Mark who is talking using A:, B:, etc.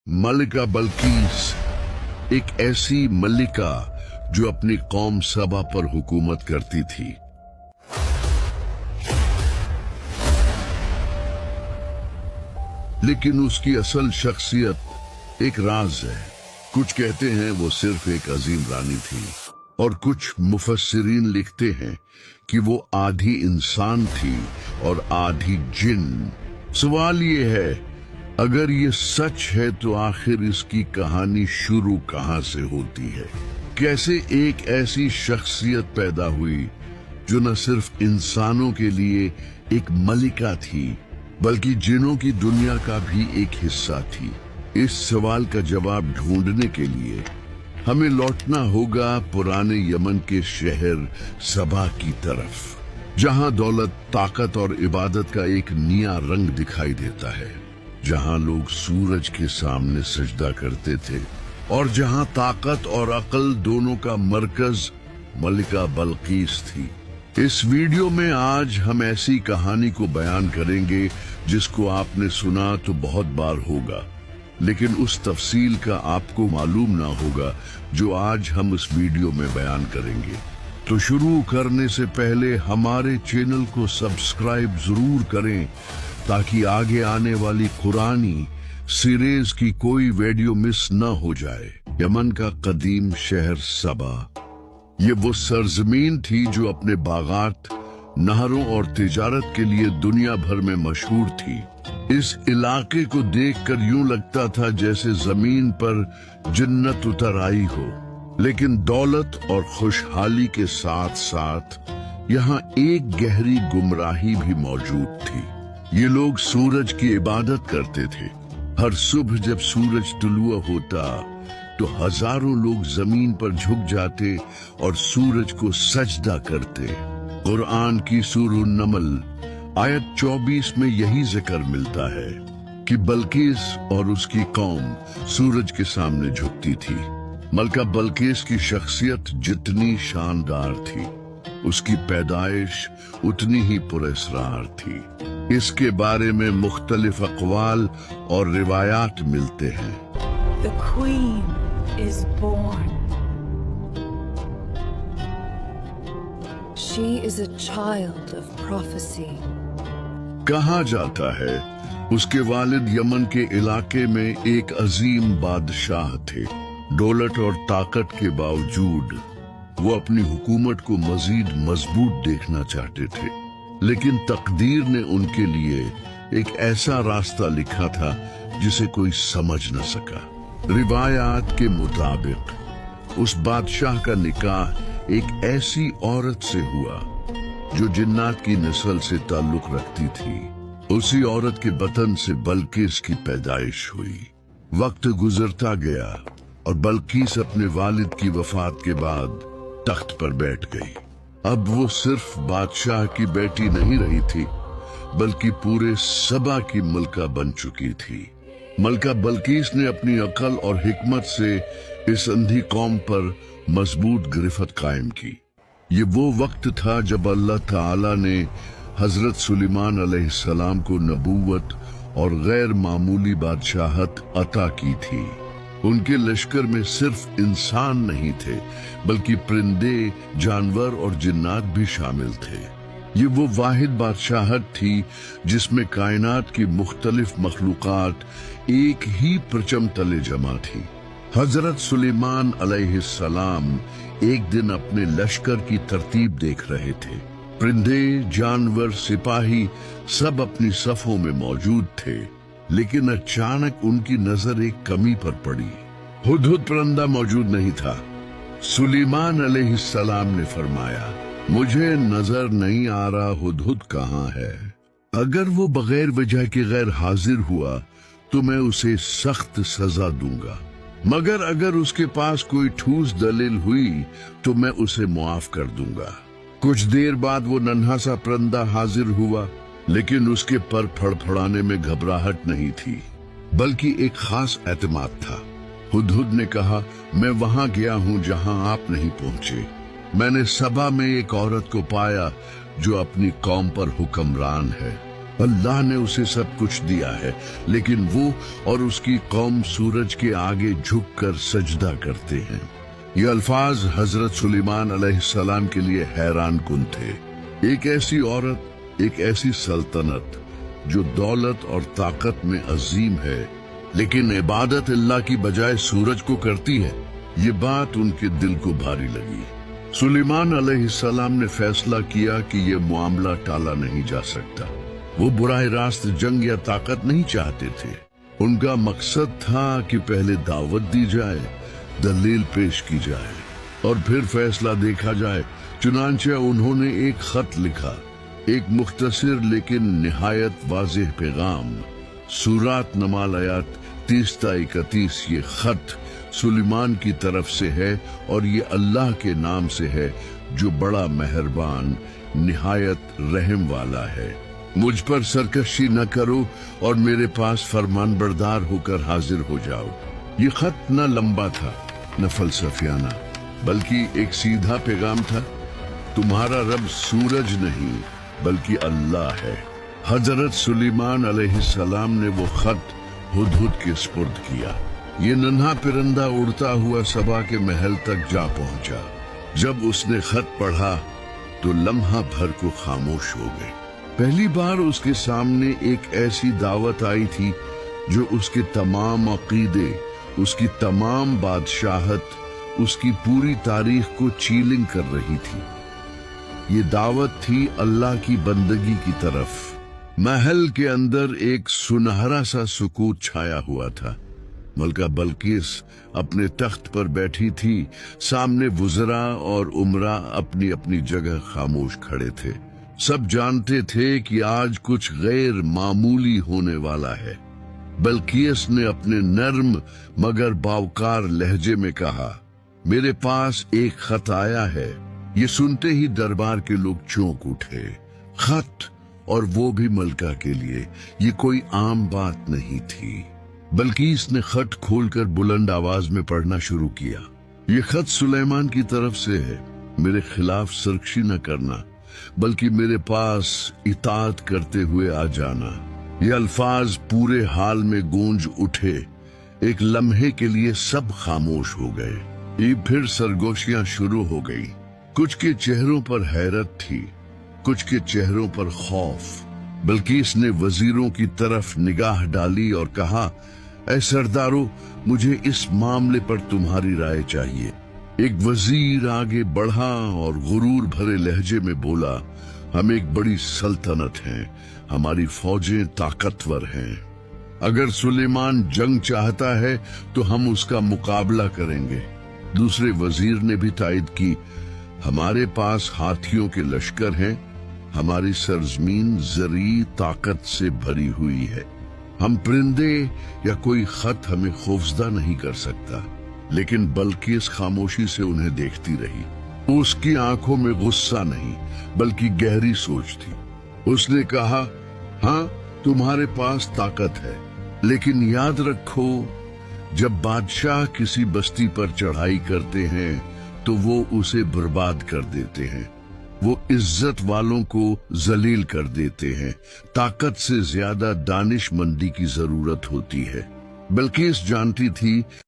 A: मलिका बल्कीस एक ऐसी मल्लिका जो अपनी कौम सबा पर हुकूमत करती थी। लेकिन उसकी असल शख्सियत एक राज है। कुछ कहते हैं वो सिर्फ एक अजीम रानी थी और कुछ मुफस्सिरीन लिखते हैं कि वो आधी इंसान थी और आधी जिन। सवाल ये है, अगर ये सच है तो आखिर इसकी कहानी शुरू कहां से होती है? कैसे एक ऐसी शख्सियत पैदा हुई जो न सिर्फ इंसानों के लिए एक मलिका थी बल्कि जिन्नों की दुनिया का भी एक हिस्सा थी? इस सवाल का जवाब ढूंढने के लिए हमें लौटना होगा पुराने यमन के शहर सबा की तरफ, जहां दौलत, ताकत और इबादत का एक नया रंग दिखाई देता है, जहां लोग सूरज के सामने सजदा करते थे और जहां ताकत और अक्ल दोनों का मरकज मलिका बल्कीस थी। इस वीडियो में आज हम ऐसी कहानी को बयान करेंगे जिसको आपने सुना तो बहुत बार होगा, लेकिन उस तफसील का आपको मालूम ना होगा जो आज हम इस वीडियो में बयान करेंगे। तो शुरू करने से पहले हमारे चैनल को सब्सक्राइब जरूर करें ताकि आगे आने वाली कुरानी सीरीज की कोई वीडियो मिस न हो जाए। यमन का कदीम शहर सबा, ये वो सरजमीन थी जो अपने बागात, नहरों और तिजारत के लिए दुनिया भर में मशहूर थी। इस इलाके को देखकर यूं लगता था जैसे जमीन पर जन्नत उतर आई हो, लेकिन दौलत और खुशहाली के साथ साथ यहाँ एक गहरी गुमराही भी मौजूद थी। ये लोग सूरज की इबादत करते थे। हर सुबह जब सूरज तुलुआ होता तो हजारों लोग जमीन पर झुक जाते और सूरज को सजदा करते। कुरान की सूरह नमल आयत 24 में यही जिक्र मिलता है कि बल्कीस और उसकी कौम सूरज के सामने झुकती थी। मलिका बल्कीस की शख्सियत जितनी शानदार थी, उसकी पैदाइश उतनी ही पुरअसरार थी। इसके बारे में मुख्तलिफ अक़वाल और रिवायात मिलते हैं।
B: The queen is born. She is a child of prophecy.
A: कहा जाता है उसके वालिद यमन के इलाके में एक अजीम बादशाह थे। दौलत और ताकत के बावजूद वो अपनी हुकूमत को मजीद मजबूत देखना चाहते थे, लेकिन तकदीर ने उनके लिए एक ऐसा रास्ता लिखा था जिसे कोई समझ न सका। रिवायात के मुताबिक उस बादशाह का निकाह एक ऐसी औरत से हुआ जो जिन्नात की नस्ल से ताल्लुक रखती थी। उसी औरत के बतन से बल्कीस की पैदाइश हुई। वक्त गुजरता गया और बल्कीस अपने वालिद की वफात के बाद तख्त पर बैठ गई। अब वो सिर्फ बादशाह की बेटी नहीं रही थी बल्कि पूरे सबा की मलिका बन चुकी थी। मलिका बल्कीस ने अपनी अकल और हिकमत से इस अंधी कौम पर मजबूत गिरफ्त कायम की। ये वो वक्त था जब अल्लाह ताला ने हजरत सुलेमान अलैहिस्सलाम को नबूवत और गैर मामूली बादशाहत अता की थी। उनके लश्कर में सिर्फ इंसान नहीं थे बल्कि परिंदे, जानवर और जिन्नात भी शामिल थे। ये वो वाहिद बादशाहत थी जिसमें कायनात की मुख्तलिफ मखलूकात एक ही परचम तले जमा थी। हजरत सुलेमान अलैहिस्सलाम एक दिन अपने लश्कर की तरतीब देख रहे थे। परिंदे, जानवर, सिपाही सब अपनी सफों में मौजूद थे, लेकिन अचानक उनकी नजर एक कमी पर पड़ी। हुदहुद परिंदा मौजूद नहीं था। सुलेमान अलैहिस्सलाम ने फरमाया, मुझे नजर नहीं आ रहा हुदहुद कहाँ है। अगर वो बगैर वजह के गैर हाजिर हुआ तो मैं उसे सख्त सजा दूंगा, मगर अगर उसके पास कोई ठोस दलील हुई तो मैं उसे मुआफ कर दूंगा। कुछ देर बाद वो नन्हा सा परिंदा हाजिर हुआ, लेकिन उसके पर फड़फड़ाने में घबराहट नहीं थी बल्कि एक खास एतमाद था। हुदहुद ने कहा, मैं वहां गया हूं जहां आप नहीं पहुंचे। मैंने सबा में एक औरत को पाया जो अपनी कौम पर हुक्मरान है। अल्लाह ने उसे सब कुछ दिया है, लेकिन वो और उसकी कौम सूरज के आगे झुककर सजदा करते हैं। ये अल्फाज हजरत सुलेमान अलैहिस्सलाम के लिए हैरान कुन थे। एक ऐसी औरत, एक ऐसी सल्तनत जो दौलत और ताकत में अजीम है, लेकिन इबादत अल्लाह की बजाय सूरज को करती है। ये बात उनके दिल को भारी लगी। सुलेमान अलैहिस्सलाम ने फैसला किया कि ये मामला टाला नहीं जा सकता। वो बुराह रास्त जंग या ताकत नहीं चाहते थे। उनका मकसद था कि पहले दावत दी जाए, दलील पेश की जाए और फिर फैसला देखा जाए। चुनांचे उन्होंने एक खत लिखा, एक मुख्तसर लेकिन निहायत वाज़ेह पैगाम। सूरात नमाल आयात 30 ता 31। ये खत सुलेमान की तरफ से है और ये अल्लाह के नाम से है जो बड़ा मेहरबान, निहायत रहम वाला है। मुझ पर सरकशी न करो और मेरे पास फरमान बरदार होकर हाजिर हो जाओ। ये खत न लंबा था न फलसफियाना, बल्कि एक सीधा पैगाम था। तुम्हारा रब सूरज नहीं बल्कि अल्लाह है। हजरत सुलेमान अलैहिस्सलाम ने वो खत हुदहुद के सुपुर्द किया। ये नन्हा परिंदा उड़ता हुआ सबा के महल तक जा पहुंचा। जब उसने खत पढ़ा तो लम्हा भर को खामोश हो गए। पहली बार उसके सामने एक ऐसी दावत आई थी जो उसके तमाम अकीदे, उसकी तमाम बादशाहत, उसकी पूरी तारीख को चीलिंग कर रही थी। ये दावत थी अल्लाह की बंदगी की तरफ। महल के अंदर एक सुनहरा सा सुकूत छाया हुआ था। मलका बल्किस अपने तख्त पर बैठी थी। सामने वुज़रा और उमरा अपनी अपनी जगह खामोश खड़े थे। सब जानते थे कि आज कुछ गैर मामूली होने वाला है। बल्किस ने अपने नर्म मगर बावकार लहजे में कहा, मेरे पास एक खत आया है। ये सुनते ही दरबार के लोग चौंक उठे। खत, और वो भी मलका के लिए। ये कोई आम बात नहीं थी। बल्किस ने खत खोलकर बुलंद आवाज में पढ़ना शुरू किया। ये खत सुलेमान की तरफ से है। मेरे खिलाफ सरकशी न करना, बल्कि मेरे पास इताअत करते हुए आ जाना। ये अल्फाज पूरे हाल में गूंज उठे। एक लम्हे के लिए सब खामोश हो गए। ये फिर सरगोशियां शुरू हो गई। कुछ के चेहरों पर हैरत थी, कुछ के चेहरों पर खौफ। बल्किस ने वजीरों की तरफ निगाह डाली और कहा, ऐ सरदारों, मुझे इस मामले पर तुम्हारी राय चाहिए। एक वजीर आगे बढ़ा और गुरूर भरे लहजे में बोला, हम एक बड़ी सल्तनत हैं, हमारी फौजें ताकतवर हैं। अगर सुलेमान जंग चाहता है तो हम उसका मुकाबला करेंगे। दूसरे वजीर ने भी तायद की, हमारे पास हाथियों के लश्कर हैं, हमारी सरजमीन जरी ताकत से भरी हुई है। हम परिंदे या कोई खत हमें खौफजदा नहीं कर सकता। लेकिन बल्किस खामोशी से उन्हें देखती रही। उसकी आंखों में गुस्सा नहीं बल्कि गहरी सोच थी। उसने कहा, हाँ, तुम्हारे पास ताकत है, लेकिन याद रखो, जब बादशाह किसी बस्ती पर चढ़ाई करते हैं तो वो उसे बर्बाद कर देते हैं। वो इज्जत वालों को जलील कर देते हैं। ताकत से ज्यादा दानिशमंदी की जरूरत होती है। बल्किस जानती थी